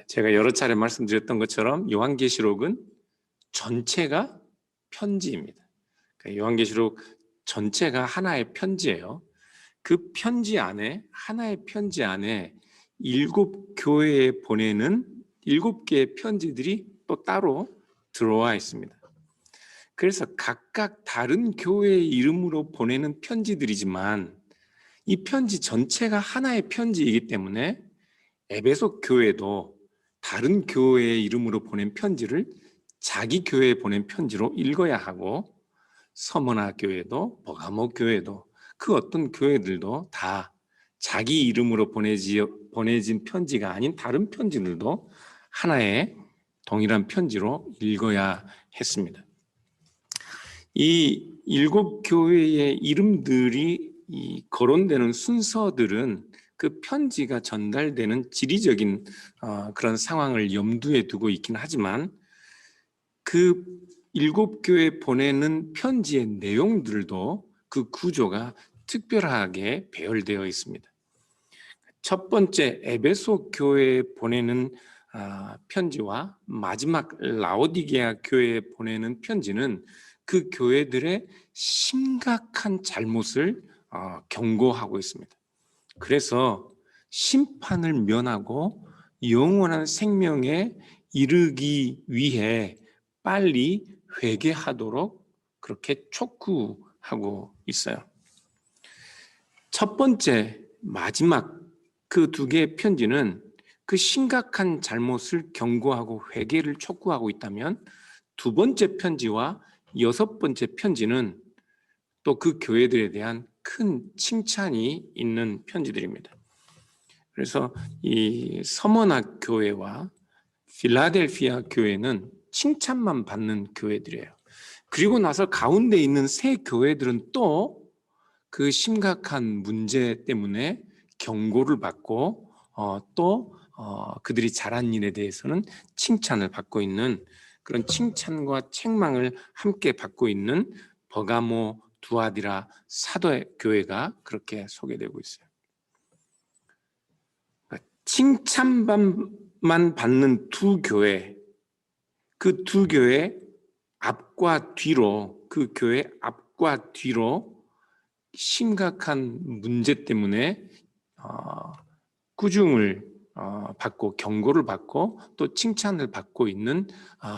제가 여러 차례 말씀드렸던 것처럼 요한계시록은 전체가 편지입니다. 그러니까 요한계시록 전체가 하나의 편지예요. 그 편지 안에, 하나의 편지 안에 7교회에 보내는 7개의 편지들이 또 따로 들어와 있습니다. 그래서 각각 다른 교회의 이름으로 보내는 편지들이지만 이 편지 전체가 하나의 편지이기 때문에 에베소 교회도 다른 교회의 이름으로 보낸 편지를 자기 교회에 보낸 편지로 읽어야 하고, 서머나 교회도 버가모 교회도 그 어떤 교회들도 다 자기 이름으로 보내진 편지가 아닌 다른 편지들도 하나의 동일한 편지로 읽어야 했습니다. 이 7교회의 이름들이 거론되는 순서들은 그 편지가 전달되는 지리적인 그런 상황을 염두에 두고 있긴 하지만 그 7교회에 보내는 편지의 내용들도 그 구조가 특별하게 배열되어 있습니다. 첫 번째 에베소 교회에 보내는 편지와 마지막 라오디게아 교회에 보내는 편지는 그 교회들의 심각한 잘못을 경고하고 있습니다. 그래서 심판을 면하고 영원한 생명에 이르기 위해 빨리 회개하도록 그렇게 촉구하고 있어요. 첫 번째, 마지막 그 2개의 편지는 그 심각한 잘못을 경고하고 회개를 촉구하고 있다면, 2번째 편지와 6번째 편지는 또 그 교회들에 대한 큰 칭찬이 있는 편지들입니다. 그래서 이 서머나 교회와 필라델피아 교회는 칭찬만 받는 교회들이에요. 그리고 나서 가운데 있는 세 교회들은 또 그 심각한 문제 때문에 경고를 받고 또 그들이 잘한 일에 대해서는 칭찬을 받고 있는, 그런 칭찬과 책망을 함께 받고 있는 버가모, 두아디라, 사도의 교회가 그렇게 소개되고 있어요. 칭찬만 받는 2 교회, 그 2 교회 앞과 뒤로, 그 교회 앞과 뒤로 심각한 문제 때문에 꾸중을 받고 경고를 받고 또 칭찬을 받고 있는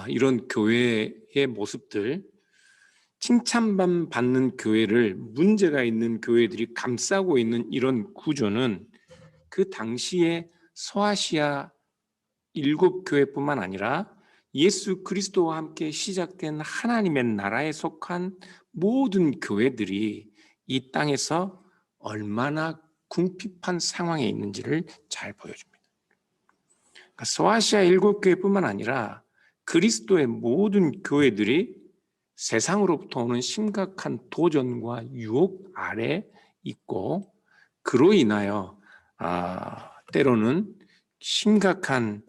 이런 교회의 모습들, 칭찬만 받는 교회를 문제가 있는 교회들이 감싸고 있는 이런 구조는 그 당시에 소아시아 7교회뿐만 아니라 예수 그리스도와 함께 시작된 하나님의 나라에 속한 모든 교회들이 이 땅에서 얼마나 궁핍한 상황에 있는지를 잘 보여줍니다. 그러니까 소아시아 7교회뿐만 아니라 그리스도의 모든 교회들이 세상으로부터 오는 심각한 도전과 유혹 아래 있고, 그로 인하여 때로는 심각한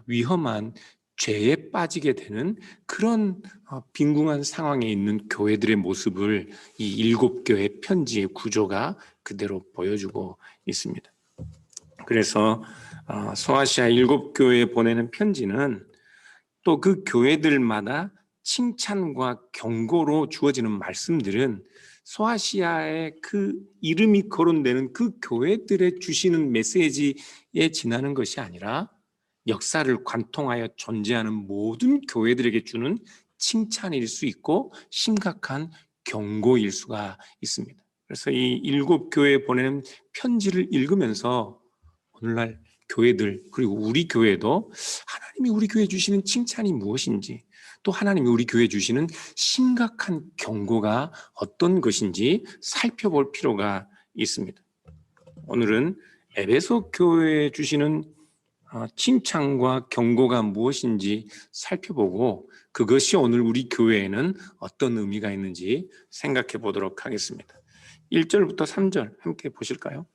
위험한 죄에 빠지게 되는 그런 빈궁한 상황에 있는 교회들의 모습을 이 7교회 편지의 구조가 그대로 보여주고 있습니다. 그래서 소아시아 7교회에 보내는 편지는 또 그 교회들마다 칭찬과 경고로 주어지는 말씀들은 소아시아의 그 이름이 거론되는 그 교회들에 주시는 메시지에 지나는 것이 아니라 역사를 관통하여 존재하는 모든 교회들에게 주는 칭찬일 수 있고 심각한 경고일 수가 있습니다. 그래서 이 7교회에 보내는 편지를 읽으면서 오늘날 교회들, 그리고 우리 교회도 하나님이 우리 교회에 주시는 칭찬이 무엇인지, 또 하나님이 우리 교회에 주시는 심각한 경고가 어떤 것인지 살펴볼 필요가 있습니다. 오늘은 에베소 교회에 주시는 칭찬과 경고가 무엇인지 살펴보고 그것이 오늘 우리 교회에는 어떤 의미가 있는지 생각해 보도록 하겠습니다. 1절부터 3절 함께 보실까요?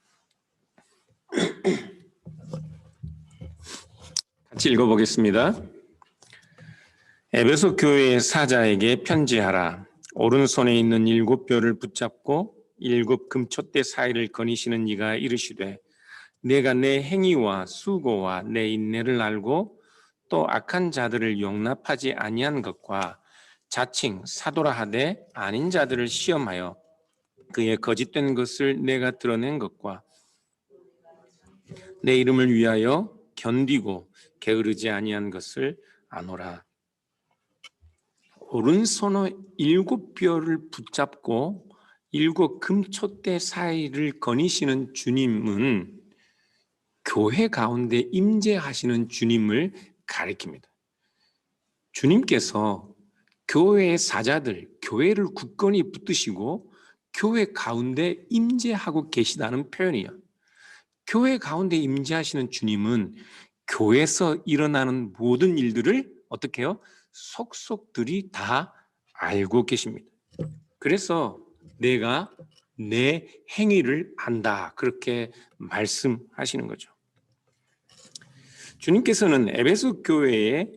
같이 읽어보겠습니다. 에베소 교회의 사자에게 편지하라. 오른손에 있는 7뼈를 붙잡고 7 금촛대 사이를 거니시는 이가 이르시되 내가 내 행위와 수고와 내 인내를 알고 또 악한 자들을 용납하지 아니한 것과 자칭 사도라 하되 아닌 자들을 시험하여 그의 거짓된 것을 내가 드러낸 것과 내 이름을 위하여 견디고 게으르지 아니한 것을 아노라. 오른손의 7뼈를 붙잡고 7 금촛대 사이를 거니시는 주님은 교회 가운데 임재하시는 주님을 가리킵니다. 주님께서 교회의 사자들, 교회를 굳건히 붙드시고 교회 가운데 임재하고 계시다는 표현이에요. 교회 가운데 임재하시는 주님은 교회에서 일어나는 모든 일들을 어떻게 해요? 속속들이 다 알고 계십니다. 그래서 내가 내 행위를 안다, 그렇게 말씀하시는 거죠. 주님께서는 에베소 교회의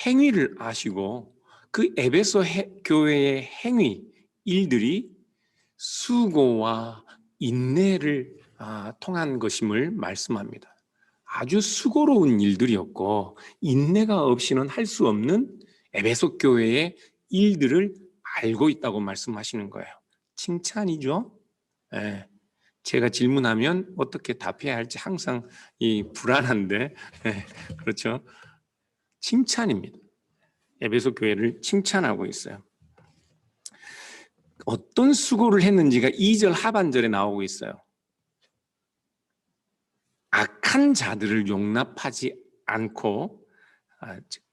행위를 아시고 그 에베소 교회의 행위, 일들이 수고와 인내를 통한 것임을 말씀합니다. 아주 수고로운 일들이었고 인내가 없이는 할 수 없는 에베소 교회의 일들을 알고 있다고 말씀하시는 거예요. 칭찬이죠. 예. 제가 질문하면 어떻게 답해야 할지 항상 불안한데, 예. 그렇죠. 칭찬입니다. 에베소 교회를 칭찬하고 있어요. 어떤 수고를 했는지가 2절 하반절에 나오고 있어요. 악한 자들을 용납하지 않고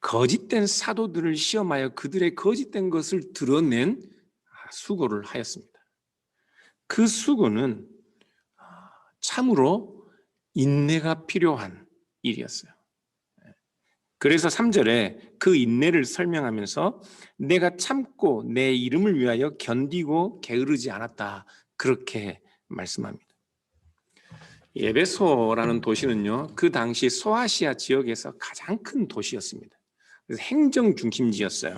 거짓된 사도들을 시험하여 그들의 거짓된 것을 드러낸 수고를 하였습니다. 그 수고는 참으로 인내가 필요한 일이었어요. 그래서 3절에 그 인내를 설명하면서 내가 참고 내 이름을 위하여 견디고 게으르지 않았다, 그렇게 말씀합니다. 에베소라는 도시는요, 그 당시 소아시아 지역에서 가장 큰 도시였습니다. 그래서 행정 중심지였어요.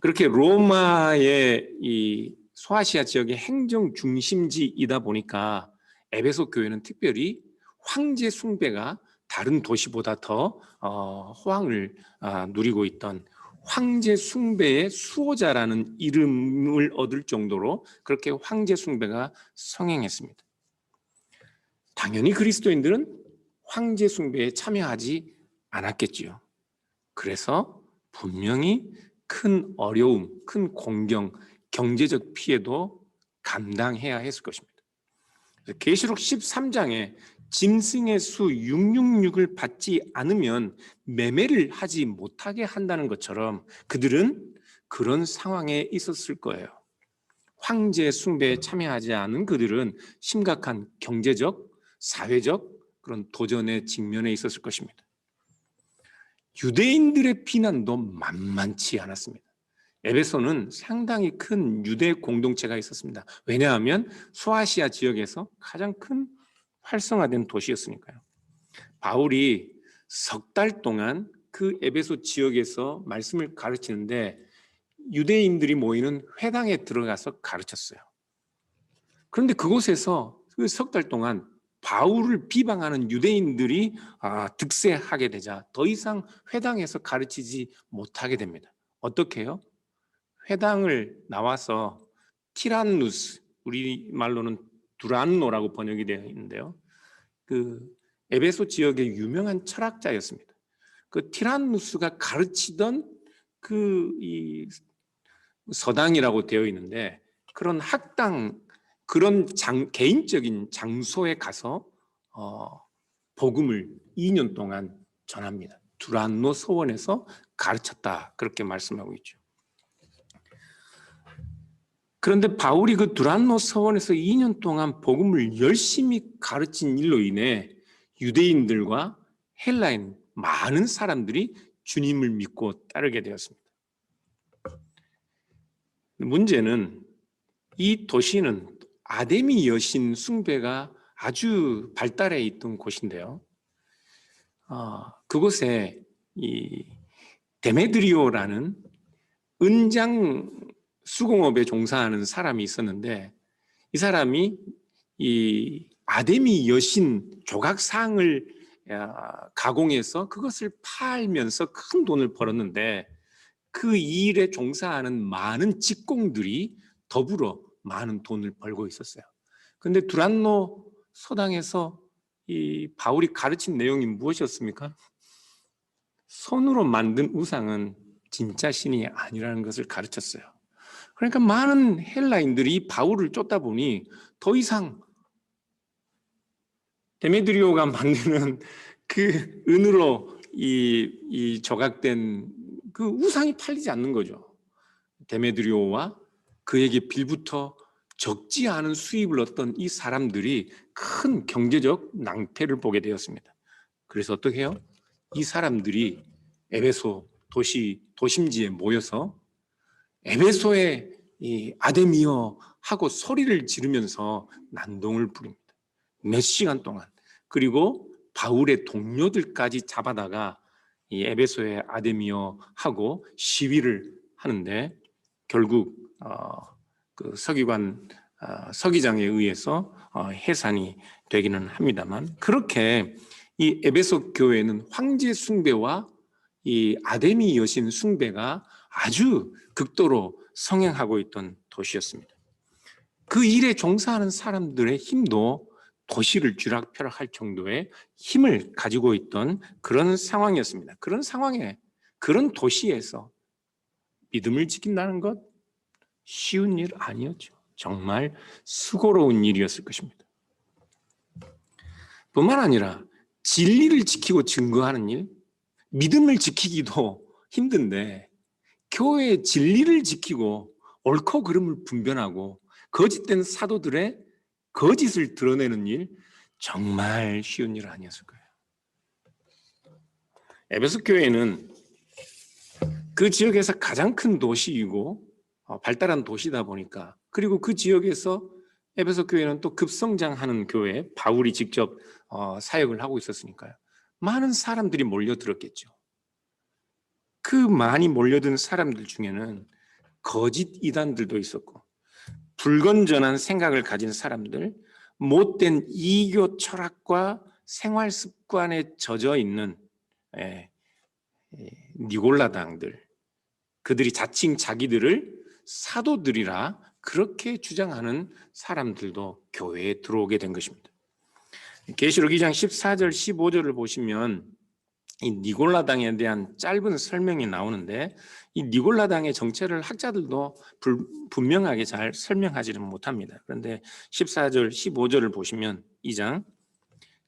그렇게 로마의 이 소아시아 지역의 행정 중심지이다 보니까 에베소 교회는 특별히 황제 숭배가 다른 도시보다 더 호황을 누리고 있던 황제 숭배의 수호자라는 이름을 얻을 정도로 그렇게 황제 숭배가 성행했습니다. 당연히 그리스도인들은 황제 숭배에 참여하지 않았겠지요. 그래서 분명히 큰 어려움, 큰 공경, 경제적 피해도 감당해야 했을 것입니다. 계시록 13장에 짐승의 수 666을 받지 않으면 매매를 하지 못하게 한다는 것처럼 그들은 그런 상황에 있었을 거예요. 황제 숭배에 참여하지 않은 그들은 심각한 경제적, 사회적 그런 도전에 직면해 있었을 것입니다. 유대인들의 비난도 만만치 않았습니다. 에베소는 상당히 큰 유대 공동체가 있었습니다. 왜냐하면 소아시아 지역에서 가장 큰 활성화된 도시였으니까요. 바울이 3달 동안 그 에베소 지역에서 말씀을 가르치는데 유대인들이 모이는 회당에 들어가서 가르쳤어요. 그런데 그곳에서 그 3달 동안 바울을 비방하는 유대인들이 득세하게 되자 더 이상 회당에서 가르치지 못하게 됩니다. 어떻게 해요? 회당을 나와서 티란누스, 우리말로는 두란노라고 번역이 되어 있는데요. 그 에베소 지역의 유명한 철학자였습니다. 그 티란누스가 가르치던 이 서당이라고 되어 있는데 그런 학당, 그런 개인적인 장소에 가서 복음을 2년 동안 전합니다. 두란노 서원에서 가르쳤다, 그렇게 말씀하고 있죠. 그런데 바울이 그 두란노 서원에서 2년 동안 복음을 열심히 가르친 일로 인해 유대인들과 헬라인 많은 사람들이 주님을 믿고 따르게 되었습니다. 문제는 이 도시는 아데미 여신 숭배가 아주 발달해 있던 곳인데요. 그곳에 이 데메드리오라는 은장 수공업에 종사하는 사람이 있었는데 이 사람이 이 아데미 여신 조각상을 가공해서 그것을 팔면서 큰 돈을 벌었는데 그 일에 종사하는 많은 직공들이 더불어 많은 돈을 벌고 있었어요. 그런데 두란노 소당에서 이 바울이 가르친 내용이 무엇이었습니까? 손으로 만든 우상은 진짜 신이 아니라는 것을 가르쳤어요. 그러니까 많은 헬라인들이 바울을 쫓다 보니 더 이상 데메드리오가 만드는 그 은으로 이 조각된 그 우상이 팔리지 않는 거죠. 데메드리오와 그에게 빌부터 적지 않은 수입을 얻던 이 사람들이 큰 경제적 낭패를 보게 되었습니다. 그래서 어떻게 해요? 이 사람들이 에베소 도심지에 모여서 에베소의 이 아데미어 하고 소리를 지르면서 난동을 부립니다. 몇 시간 동안. 그리고 바울의 동료들까지 잡아다가 이 에베소의 아데미어 하고 시위를 하는데 결국 그 서기장에 의해서 해산이 되기는 합니다만, 그렇게 이 에베소 교회는 황제 숭배와 이 아데미 여신 숭배가 아주 극도로 성행하고 있던 도시였습니다. 그 일에 종사하는 사람들의 힘도 도시를 쥐락펴락할 정도의 힘을 가지고 있던 그런 상황이었습니다. 그런 상황에, 그런 도시에서 믿음을 지킨다는 것 쉬운 일 아니었죠. 정말 수고로운 일이었을 것입니다. 뿐만 아니라 진리를 지키고 증거하는 일, 믿음을 지키기도 힘든데 교회의 진리를 지키고 옳고 그름을 분별하고 거짓된 사도들의 거짓을 드러내는 일, 정말 쉬운 일 아니었을 거예요. 에베소 교회는 그 지역에서 가장 큰 도시이고 발달한 도시다 보니까, 그리고 그 지역에서 에베소 교회는 또 급성장하는 교회, 바울이 직접 사역을 하고 있었으니까요. 많은 사람들이 몰려들었겠죠. 그 많이 몰려든 사람들 중에는 거짓 이단들도 있었고, 불건전한 생각을 가진 사람들, 못된 이교 철학과 생활 습관에 젖어 있는 니골라당들, 그들이 자칭 자기들을 사도들이라 그렇게 주장하는 사람들도 교회에 들어오게 된 것입니다. 계시록 2장 14절 15절을 보시면 이 니골라당에 대한 짧은 설명이 나오는데, 이 니골라당의 정체를 학자들도 분명하게 잘 설명하지는 못합니다. 그런데 14절 15절을 보시면 2장,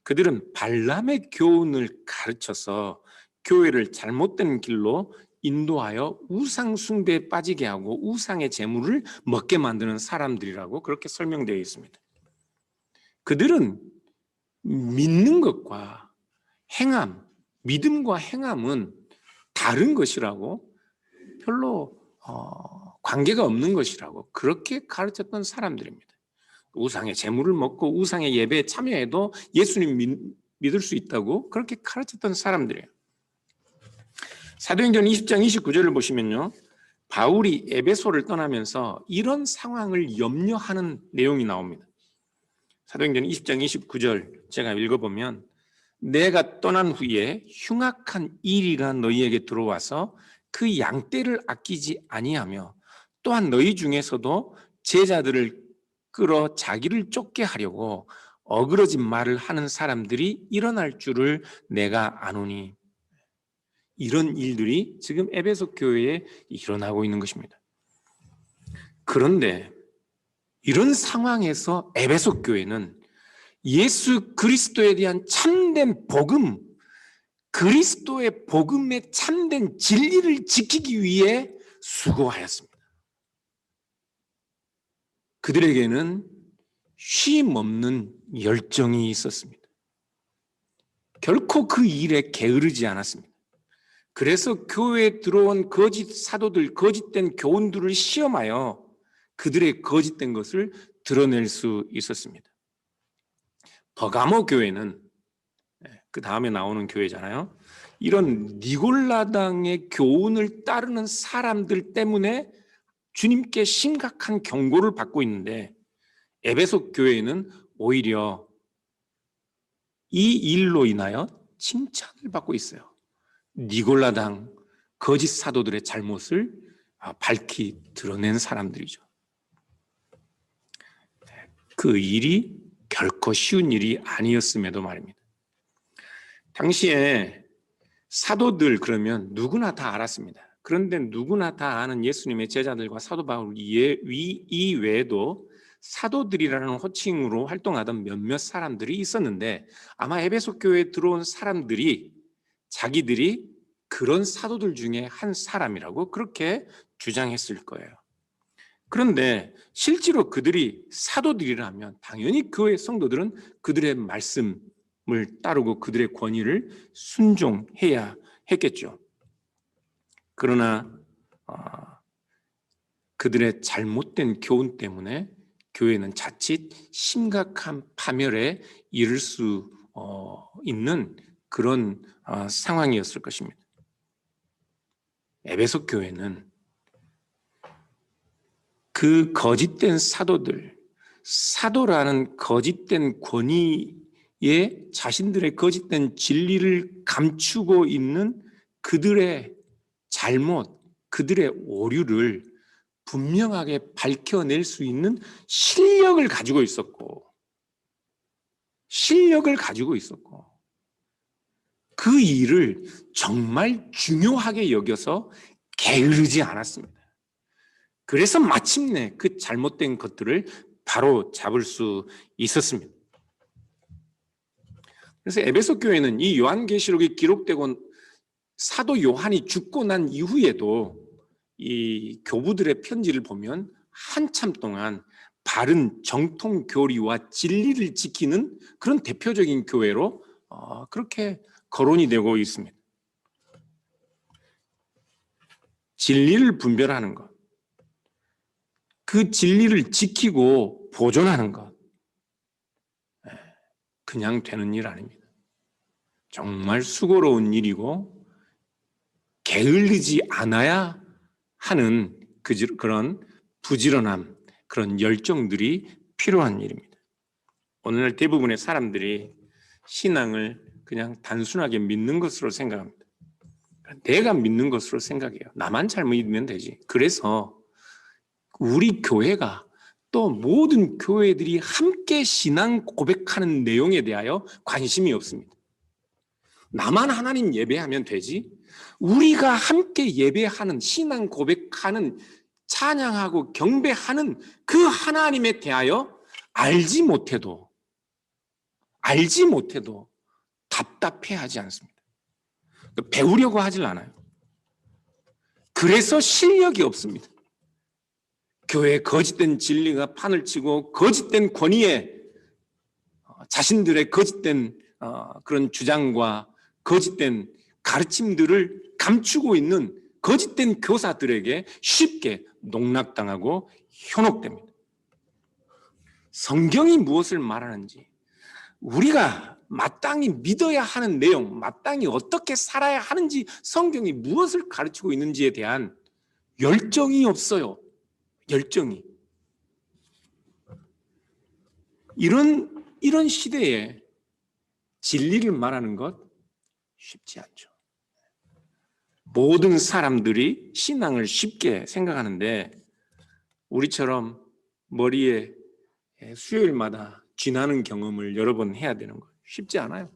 그들은 발람의 교훈을 가르쳐서 교회를 잘못된 길로 인도하여 우상 숭배에 빠지게 하고 우상의 재물을 먹게 만드는 사람들이라고 그렇게 설명되어 있습니다. 그들은 믿는 것과 행함, 믿음과 행함은 다른 것이라고, 별로 관계가 없는 것이라고 그렇게 가르쳤던 사람들입니다. 우상의 재물을 먹고 우상의 예배에 참여해도 예수님 믿을 수 있다고 그렇게 가르쳤던 사람들이에요. 사도행전 20장 29절을 보시면요, 바울이 에베소를 떠나면서 이런 상황을 염려하는 내용이 나옵니다. 사도행전 20장 29절 제가 읽어보면, 내가 떠난 후에 흉악한 이리가 너희에게 들어와서 그 양떼를 아끼지 아니하며 또한 너희 중에서도 제자들을 끌어 자기를 쫓게 하려고 어그러진 말을 하는 사람들이 일어날 줄을 내가 아노니. 이런 일들이 지금 에베소 교회에 일어나고 있는 것입니다. 그런데 이런 상황에서 에베소 교회는 예수 그리스도에 대한 참된 복음, 그리스도의 복음의 참된 진리를 지키기 위해 수고하였습니다. 그들에게는 쉼 없는 열정이 있었습니다. 결코 그 일에 게으르지 않았습니다. 그래서 교회에 들어온 거짓 사도들, 거짓된 교훈들을 시험하여 그들의 거짓된 것을 드러낼 수 있었습니다. 버가모 교회는 그 다음에 나오는 교회잖아요. 이런 니골라당의 교훈을 따르는 사람들 때문에 주님께 심각한 경고를 받고 있는데, 에베소 교회는 오히려 이 일로 인하여 칭찬을 받고 있어요. 니골라당 거짓 사도들의 잘못을 밝히 드러낸 사람들이죠. 그 일이 결코 쉬운 일이 아니었음에도 말입니다. 당시에 사도들 그러면 누구나 다 알았습니다. 그런데 누구나 다 아는 예수님의 제자들과 사도 바울 이외에도 사도들이라는 호칭으로 활동하던 몇몇 사람들이 있었는데 아마 에베소 교회에 들어온 사람들이 자기들이 그런 사도들 중에 한 사람이라고 그렇게 주장했을 거예요. 그런데 실제로 그들이 사도들이라면 당연히 교회 성도들은 그들의 말씀을 따르고 그들의 권위를 순종해야 했겠죠. 그러나 그들의 잘못된 교훈 때문에 교회는 자칫 심각한 파멸에 이를 수 있는 그런 상황이었을 것입니다. 에베소 교회는 그 거짓된 사도들, 사도라는 거짓된 권위에 자신들의 거짓된 진리를 감추고 있는 그들의 잘못, 그들의 오류를 분명하게 밝혀낼 수 있는 실력을 가지고 있었고 그 일을 정말 중요하게 여겨서 게으르지 않았습니다. 그래서 마침내 그 잘못된 것들을 바로 잡을 수 있었습니다. 그래서 에베소 교회는 이 요한계시록이 기록되고 사도 요한이 죽고 난 이후에도 이 교부들의 편지를 보면 한참 동안 바른 정통 교리와 진리를 지키는 그런 대표적인 교회로 그렇게 거론이 되고 있습니다. 진리를 분별하는 것, 그 진리를 지키고 보존하는 것, 그냥 되는 일 아닙니다. 정말 수고로운 일이고 게을르지 않아야 하는 그런 부지런함, 그런 열정들이 필요한 일입니다. 오늘날 대부분의 사람들이 신앙을 그냥 단순하게 믿는 것으로 생각합니다. 내가 믿는 것으로 생각해요. 나만 잘 믿으면 되지. 그래서 우리 교회가 또 모든 교회들이 함께 신앙 고백하는 내용에 대하여 관심이 없습니다. 나만 하나님 예배하면 되지. 우리가 함께 예배하는 신앙 고백하는 찬양하고 경배하는 그 하나님에 대하여 알지 못해도 답답해하지 않습니다. 배우려고 하질 않아요. 그래서 실력이 없습니다. 교회에 거짓된 진리가 판을 치고 거짓된 권위에 자신들의 거짓된 그런 주장과 거짓된 가르침들을 감추고 있는 거짓된 교사들에게 쉽게 농락당하고 현혹됩니다. 성경이 무엇을 말하는지, 우리가 마땅히 믿어야 하는 내용, 마땅히 어떻게 살아야 하는지 성경이 무엇을 가르치고 있는지에 대한 열정이 없어요. 열정이. 이런 시대에 진리를 말하는 것 쉽지 않죠. 모든 사람들이 신앙을 쉽게 생각하는데 우리처럼 머리에 수요일마다 쥐나는 경험을 여러 번 해야 되는 거예요. 쉽지 않아요.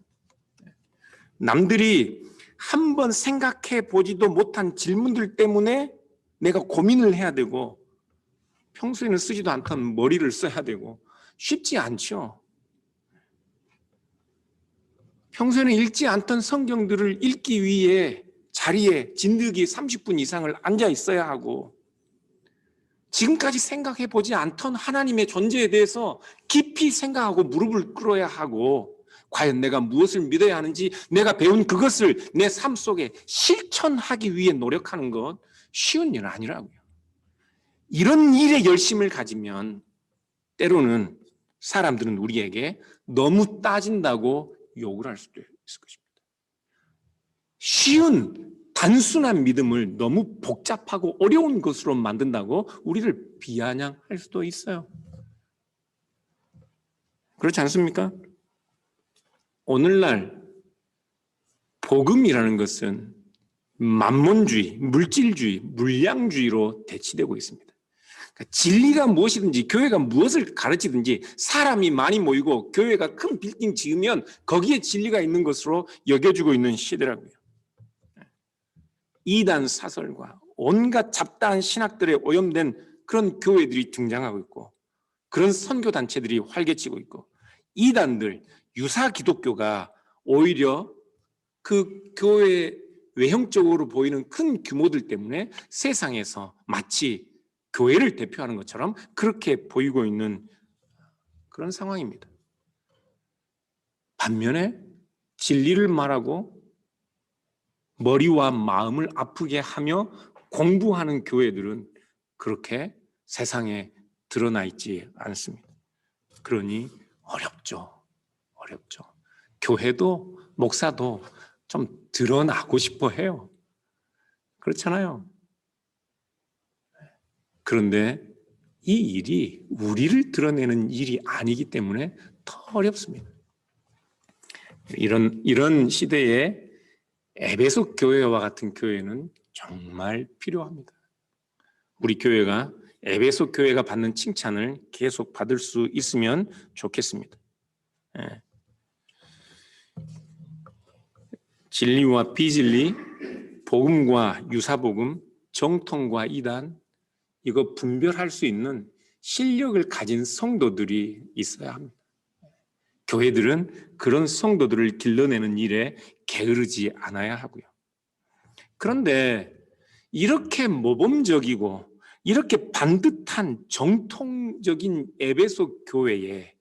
남들이 한번 생각해 보지도 못한 질문들 때문에 내가 고민을 해야 되고 평소에는 쓰지도 않던 머리를 써야 되고 쉽지 않죠. 평소에는 읽지 않던 성경들을 읽기 위해 자리에 진득이 30분 이상을 앉아 있어야 하고 지금까지 생각해 보지 않던 하나님의 존재에 대해서 깊이 생각하고 무릎을 꿇어야 하고 과연 내가 무엇을 믿어야 하는지 내가 배운 그것을 내 삶 속에 실천하기 위해 노력하는 것 쉬운 일은 아니라고요. 이런 일에 열심을 가지면 때로는 사람들은 우리에게 너무 따진다고 욕을 할 수도 있을 것입니다. 쉬운 단순한 믿음을 너무 복잡하고 어려운 것으로 만든다고 우리를 비아냥할 수도 있어요. 그렇지 않습니까? 오늘날 복음이라는 것은 만몬주의, 물질주의, 물량주의로 대치되고 있습니다. 그러니까 진리가 무엇이든지 교회가 무엇을 가르치든지 사람이 많이 모이고 교회가 큰 빌딩 지으면 거기에 진리가 있는 것으로 여겨지고 있는 시대라고요. 이단 사설과 온갖 잡다한 신학들에 오염된 그런 교회들이 등장하고 있고 그런 선교단체들이 활개치고 있고 이단들, 유사 기독교가 오히려 그 교회 외형적으로 보이는 큰 규모들 때문에 세상에서 마치 교회를 대표하는 것처럼 그렇게 보이고 있는 그런 상황입니다. 반면에 진리를 말하고 머리와 마음을 아프게 하며 공부하는 교회들은 그렇게 세상에 드러나 있지 않습니다. 그러니 어렵죠. 교회도 목사도 좀 드러나고 싶어 해요. 그렇잖아요. 그런데 이 일이 우리를 드러내는 일이 아니기 때문에 더 어렵습니다. 이런 시대에 에베소 교회와 같은 교회는 정말 필요합니다. 우리 교회가 에베소 교회가 받는 칭찬을 계속 받을 수 있으면 좋겠습니다. 진리와 비진리, 복음과 유사복음, 정통과 이단, 이거 분별할 수 있는 실력을 가진 성도들이 있어야 합니다. 교회들은 그런 성도들을 길러내는 일에 게으르지 않아야 하고요. 그런데 이렇게 모범적이고 이렇게 반듯한 정통적인 에베소 교회에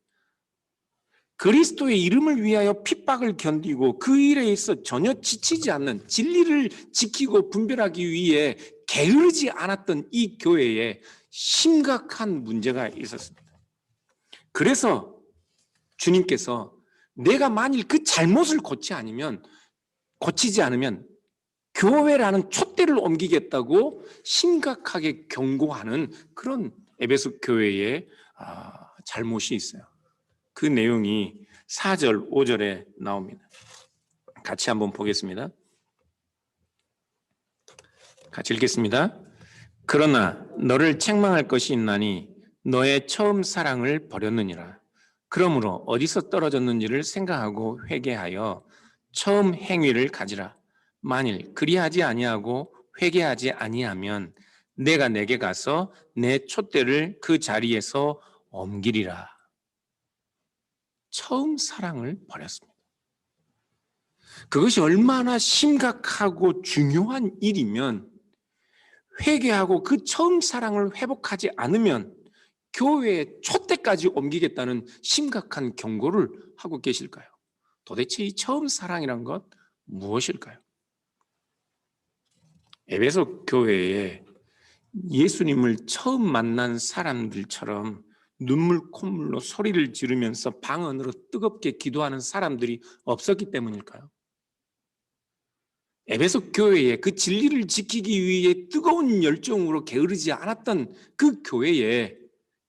그리스도의 이름을 위하여 핍박을 견디고 그 일에 있어 전혀 지치지 않는 진리를 지키고 분별하기 위해 게으르지 않았던 이 교회에 심각한 문제가 있었습니다. 그래서 주님께서 내가 만일 그 잘못을 고치지 않으면 교회라는 촛대를 옮기겠다고 심각하게 경고하는 그런 에베소 교회의 잘못이 있어요. 그 내용이 4절, 5절에 나옵니다. 같이 한번 보겠습니다. 같이 읽겠습니다. 그러나 너를 책망할 것이 있나니 너의 처음 사랑을 버렸느니라. 그러므로 어디서 떨어졌는지를 생각하고 회개하여 처음 행위를 가지라. 만일 그리하지 아니하고 회개하지 아니하면 내가 내게 가서 내 촛대를 그 자리에서 옮기리라. 처음 사랑을 버렸습니다. 그것이 얼마나 심각하고 중요한 일이면 회개하고 그 처음 사랑을 회복하지 않으면 교회의 촛대까지 옮기겠다는 심각한 경고를 하고 계실까요? 도대체 이 처음 사랑이란 것 무엇일까요? 에베소 교회에 예수님을 처음 만난 사람들처럼 눈물 콧물로 소리를 지르면서 방 안으로 뜨겁게 기도하는 사람들이 없었기 때문일까요? 에베소 교회에 그 진리를 지키기 위해 뜨거운 열정으로 게으르지 않았던 그 교회에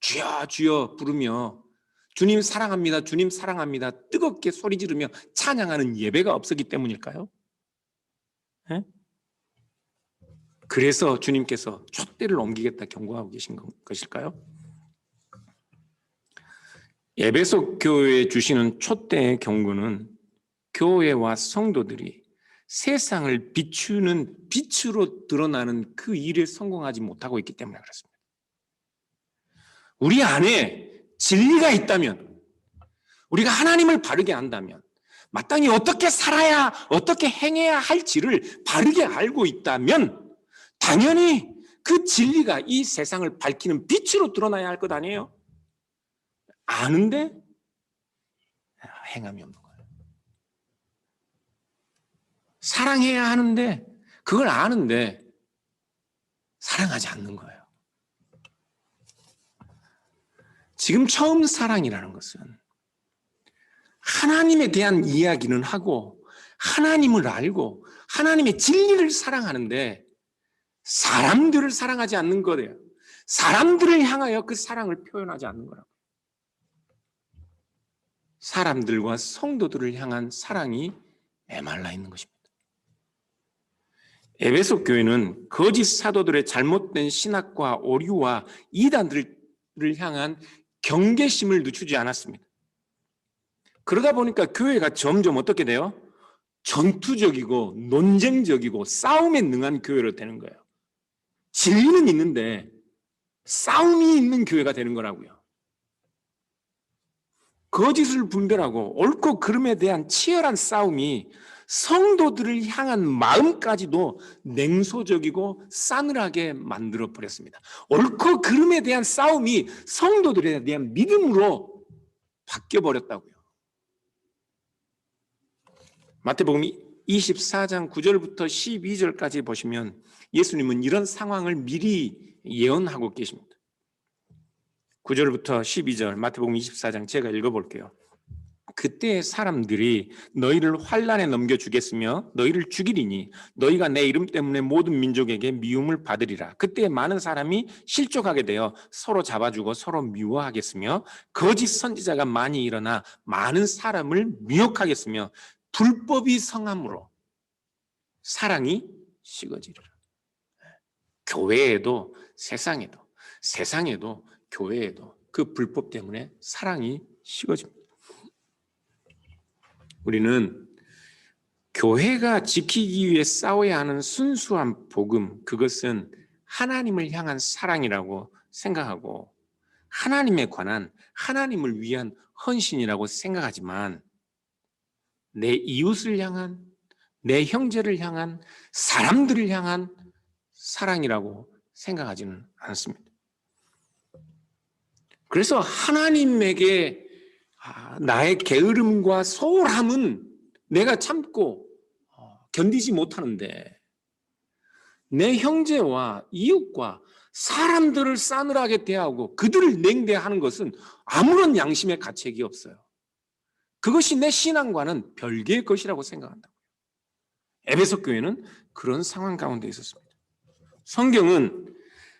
주여 주여 부르며 주님 사랑합니다, 주님 사랑합니다 뜨겁게 소리 지르며 찬양하는 예배가 없었기 때문일까요? 네? 그래서 주님께서 촛대를 옮기겠다 경고하고 계신 것일까요? 에베소 교회에 주시는 촛대의 경고는 교회와 성도들이 세상을 비추는 빛으로 드러나는 그 일에 성공하지 못하고 있기 때문에 그렇습니다. 우리 안에 진리가 있다면, 우리가 하나님을 바르게 안다면, 마땅히 어떻게 살아야, 어떻게 행해야 할지를 바르게 알고 있다면 당연히 그 진리가 이 세상을 밝히는 빛으로 드러나야 할 것 아니에요? 아는데 행함이 없는 거예요. 사랑해야 하는데 그걸 아는데 사랑하지 않는 거예요. 지금 처음 사랑이라는 것은 하나님에 대한 이야기는 하고 하나님을 알고 하나님의 진리를 사랑하는데 사람들을 사랑하지 않는 거예요. 사람들을 향하여 그 사랑을 표현하지 않는 거라고. 사람들과 성도들을 향한 사랑이 메말라 있는 것입니다. 에베소 교회는 거짓 사도들의 잘못된 신학과 오류와 이단들을 향한 경계심을 늦추지 않았습니다. 그러다 보니까 교회가 점점 어떻게 돼요? 전투적이고 논쟁적이고 싸움에 능한 교회로 되는 거예요. 진리는 있는데 싸움이 있는 교회가 되는 거라고요. 거짓을 분별하고 옳고 그름에 대한 치열한 싸움이 성도들을 향한 마음까지도 냉소적이고 싸늘하게 만들어 버렸습니다. 옳고 그름에 대한 싸움이 성도들에 대한 믿음으로 바뀌어 버렸다고요. 마태복음 24장 9절부터 12절까지 보시면 예수님은 이런 상황을 미리 예언하고 계십니다. 9절부터 12절 마태복음 24장 제가 읽어볼게요. 그때 사람들이 너희를 환난에 넘겨주겠으며 너희를 죽이리니 너희가 내 이름 때문에 모든 민족에게 미움을 받으리라. 그때 많은 사람이 실족하게 되어 서로 잡아주고 서로 미워하겠으며 거짓 선지자가 많이 일어나 많은 사람을 미혹하겠으며 불법이 성함으로 사랑이 식어지리라. 교회에도 세상에도 교회에도 그 불법 때문에 사랑이 식어집니다. 우리는 교회가 지키기 위해 싸워야 하는 순수한 복음, 그것은 하나님을 향한 사랑이라고 생각하고 하나님에 관한, 하나님을 위한 헌신이라고 생각하지만 내 이웃을 향한, 내 형제를 향한, 사람들을 향한 사랑이라고 생각하지는 않습니다. 그래서 하나님에게 나의 게으름과 소홀함은 내가 참고 견디지 못하는데 내 형제와 이웃과 사람들을 싸늘하게 대하고 그들을 냉대하는 것은 아무런 양심의 가책이 없어요. 그것이 내 신앙과는 별개의 것이라고 생각한다고요. 에베소 교회는 그런 상황 가운데 있었습니다. 성경은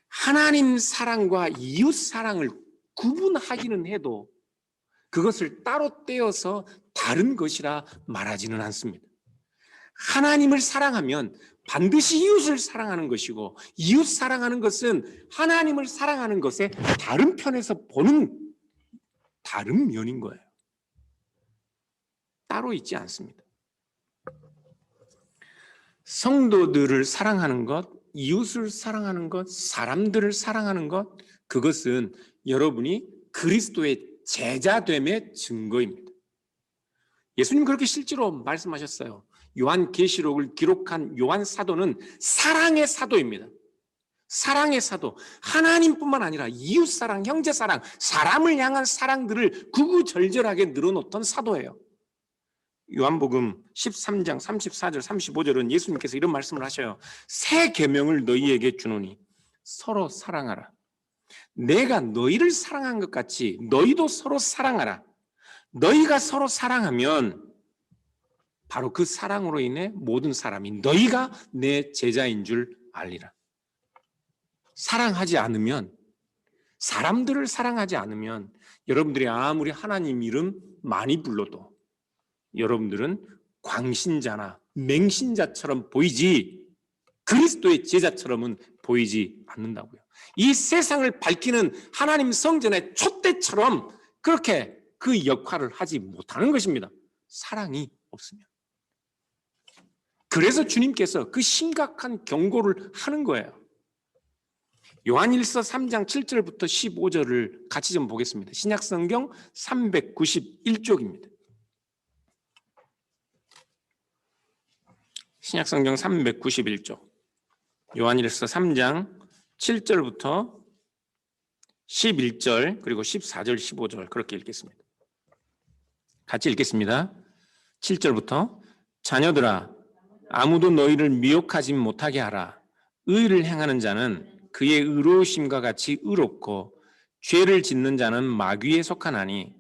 하나님 사랑과 이웃 사랑을 구분하기는 해도 그것을 따로 떼어서 다른 것이라 말하지는 않습니다. 하나님을 사랑하면 반드시 이웃을 사랑하는 것이고 이웃 사랑하는 것은 하나님을 사랑하는 것의 다른 편에서 보는 다른 면인 거예요. 따로 있지 않습니다. 성도들을 사랑하는 것, 이웃을 사랑하는 것, 사람들을 사랑하는 것, 그것은 여러분이 그리스도의 제자됨의 증거입니다. 예수님 그렇게 실제로 말씀하셨어요. 요한계시록을 기록한 요한 사도는 사랑의 사도입니다. 사랑의 사도, 하나님뿐만 아니라 이웃사랑, 형제사랑, 사람을 향한 사랑들을 구구절절하게 늘어놓던 사도예요. 요한복음 13장 34절 35절은 예수님께서 이런 말씀을 하셔요. 새 계명을 너희에게 주노니 서로 사랑하라. 내가 너희를 사랑한 것 같이 너희도 서로 사랑하라. 너희가 서로 사랑하면 바로 그 사랑으로 인해 모든 사람이 너희가 내 제자인 줄 알리라. 사랑하지 않으면, 사람들을 사랑하지 않으면 여러분들이 아무리 하나님 이름 많이 불러도 여러분들은 광신자나 맹신자처럼 보이지 그리스도의 제자처럼은 보이지 않는다고요. 이 세상을 밝히는 하나님 성전의 촛대처럼 그렇게 그 역할을 하지 못하는 것입니다. 사랑이 없으면. 그래서 주님께서 그 심각한 경고를 하는 거예요. 요한일서 3장 7절부터 15절을 같이 좀 보겠습니다. 신약성경 391쪽입니다. 신약성경 391쪽. 요한일서 3장 7절부터 11절 그리고 14절 15절 그렇게 읽겠습니다. 같이 읽겠습니다. 7절부터 자녀들아 아무도 너희를 미혹하지 못하게 하라. 의를 행하는 자는 그의 의로우심과 같이 의롭고 죄를 짓는 자는 마귀에 속하나니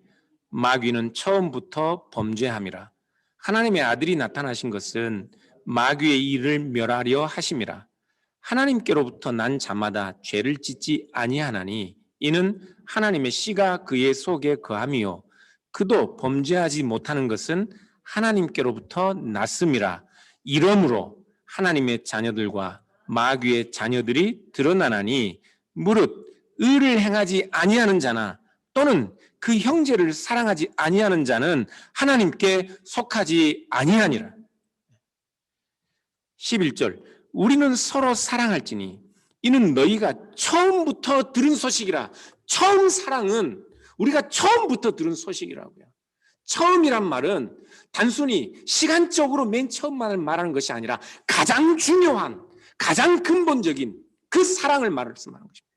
마귀는 처음부터 범죄함이라. 하나님의 아들이 나타나신 것은 마귀의 일을 멸하려 하심이라. 하나님께로부터 난 자마다 죄를 짓지 아니하나니 이는 하나님의 씨가 그의 속에 거함이요 그도 범죄하지 못하는 것은 하나님께로부터 났음이라. 이러므로 하나님의 자녀들과 마귀의 자녀들이 드러나나니 무릇 의를 행하지 아니하는 자나 또는 그 형제를 사랑하지 아니하는 자는 하나님께 속하지 아니하니라. 11절 우리는 서로 사랑할지니 이는 너희가 처음부터 들은 소식이라. 처음 사랑은 우리가 처음부터 들은 소식이라고요. 처음이란 말은 단순히 시간적으로 맨 처음만을 말하는 것이 아니라 가장 중요한, 가장 근본적인 그 사랑을 말씀하는 것입니다.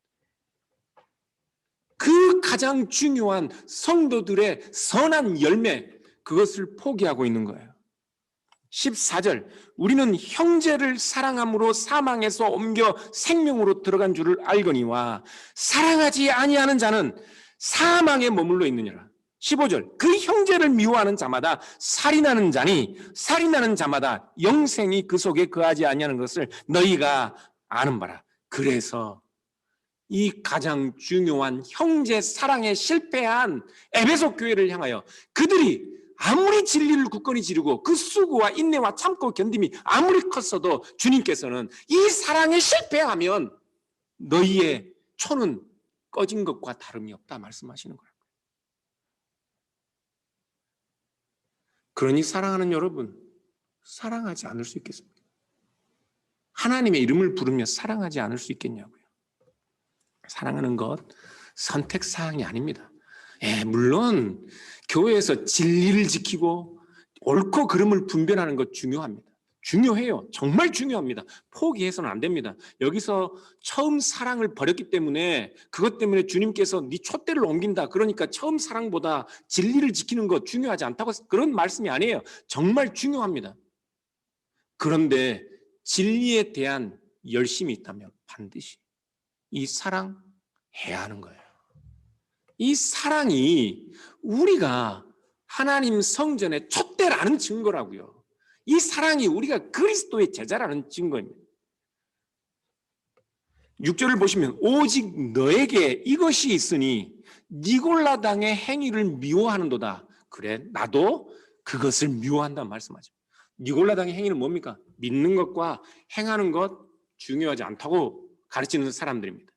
그 가장 중요한 성도들의 선한 열매, 그것을 포기하고 있는 거예요. 14절 우리는 형제를 사랑함으로 사망에서 옮겨 생명으로 들어간 줄을 알거니와 사랑하지 아니하는 자는 사망에 머물러 있느니라. 15절 그 형제를 미워하는 자마다 살인하는 자니 살인하는 자마다 영생이 그 속에 거하지 아니하는 것을 너희가 아는 바라. 그래서 이 가장 중요한 형제 사랑에 실패한 에베소 교회를 향하여 그들이 아무리 진리를 굳건히 지르고 그 수고와 인내와 참고 견딤이 아무리 컸어도 주님께서는 이 사랑에 실패하면 너희의 초는 꺼진 것과 다름이 없다 말씀하시는 거예요. 그러니 사랑하는 여러분, 사랑하지 않을 수 있겠습니까? 하나님의 이름을 부르며 사랑하지 않을 수 있겠냐고요. 사랑하는 것 선택사항이 아닙니다. 물론 교회에서 진리를 지키고 옳고 그름을 분별하는 것 중요합니다. 중요해요. 정말 중요합니다. 포기해서는 안 됩니다. 여기서 처음 사랑을 버렸기 때문에 그것 때문에 주님께서 네 촛대를 옮긴다. 그러니까 처음 사랑보다 진리를 지키는 것 중요하지 않다고 그런 말씀이 아니에요. 정말 중요합니다. 그런데 진리에 대한 열심이 있다면 반드시 이 사랑 해야 하는 거예요. 이 사랑이 우리가 하나님 성전의 촛대라는 증거라고요. 이 사랑이 우리가 그리스도의 제자라는 증거입니다. 6절을 보시면 오직 너에게 이것이 있으니 니골라당의 행위를 미워하는도다. 그래 나도 그것을 미워한다 말씀하죠. 니골라당의 행위는 뭡니까? 믿는 것과 행하는 것 중요하지 않다고 가르치는 사람들입니다.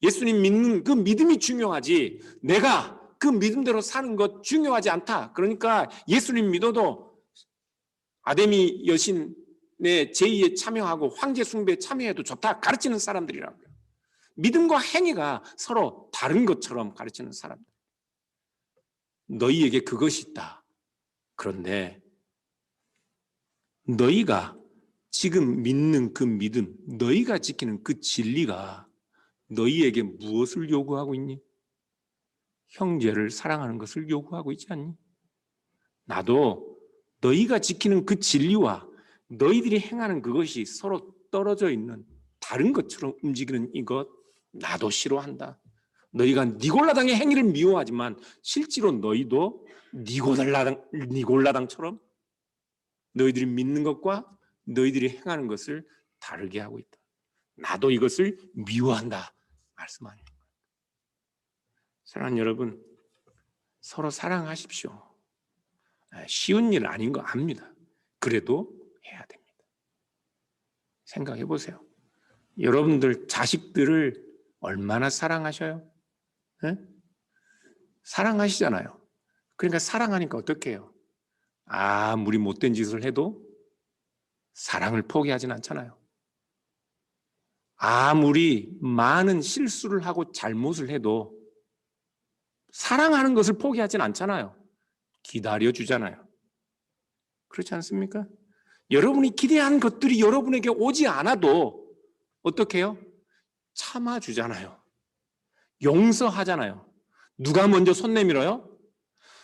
예수님 믿는 그 믿음이 중요하지 내가 그 믿음대로 사는 것 중요하지 않다. 그러니까 예수님 믿어도 아데미 여신의 제의에 참여하고 황제 숭배에 참여해도 좋다 가르치는 사람들이라고요. 믿음과 행위가 서로 다른 것처럼 가르치는 사람들. 너희에게 그것이 있다. 그런데 너희가 지금 믿는 그 믿음, 너희가 지키는 그 진리가 너희에게 무엇을 요구하고 있니? 형제를 사랑하는 것을 요구하고 있지 않니? 나도 너희가 지키는 그 진리와 너희들이 행하는 그것이 서로 떨어져 있는 다른 것처럼 움직이는 이것 나도 싫어한다. 너희가 니골라당의 행위를 미워하지만 실제로 너희도 니골라당처럼 너희들이 믿는 것과 너희들이 행하는 것을 다르게 하고 있다. 나도 이것을 미워한다 말씀하는 거예요. 사랑하는 여러분, 서로 사랑하십시오. 쉬운 일 아닌 거 압니다. 그래도 해야 됩니다. 생각해 보세요. 여러분들 자식들을 얼마나 사랑하셔요? 네? 사랑하시잖아요. 그러니까 사랑하니까 어떻게 해요? 아무리 못된 짓을 해도 사랑을 포기하진 않잖아요. 아무리 많은 실수를 하고 잘못을 해도 사랑하는 것을 포기하진 않잖아요. 기다려주잖아요. 그렇지 않습니까? 여러분이 기대한 것들이 여러분에게 오지 않아도 어떻게 해요? 참아주잖아요. 용서하잖아요. 누가 먼저 손 내밀어요?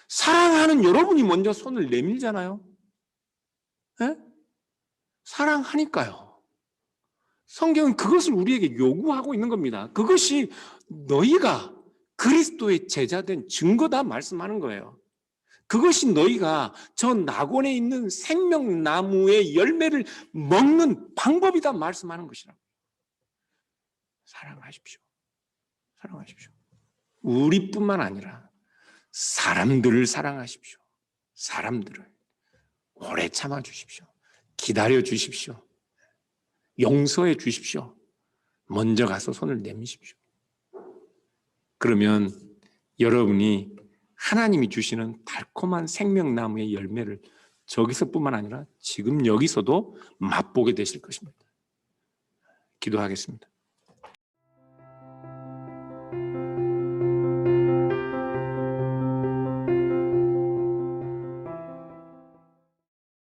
사랑하는 여러분이 먼저 손을 내밀잖아요. 네? 사랑하니까요. 성경은 그것을 우리에게 요구하고 있는 겁니다. 그것이 너희가 그리스도의 제자된 증거다 말씀하는 거예요. 그것이 너희가 저 낙원에 있는 생명나무의 열매를 먹는 방법이다 말씀하는 것이라고. 사랑하십시오. 사랑하십시오. 우리뿐만 아니라 사람들을 사랑하십시오. 사람들을 오래 참아 주십시오. 기다려 주십시오. 용서해 주십시오. 먼저 가서 손을 내미십시오. 그러면 여러분이 하나님이 주시는 달콤한 생명나무의 열매를 저기서뿐만 아니라 지금 여기서도 맛보게 되실 것입니다. 기도하겠습니다.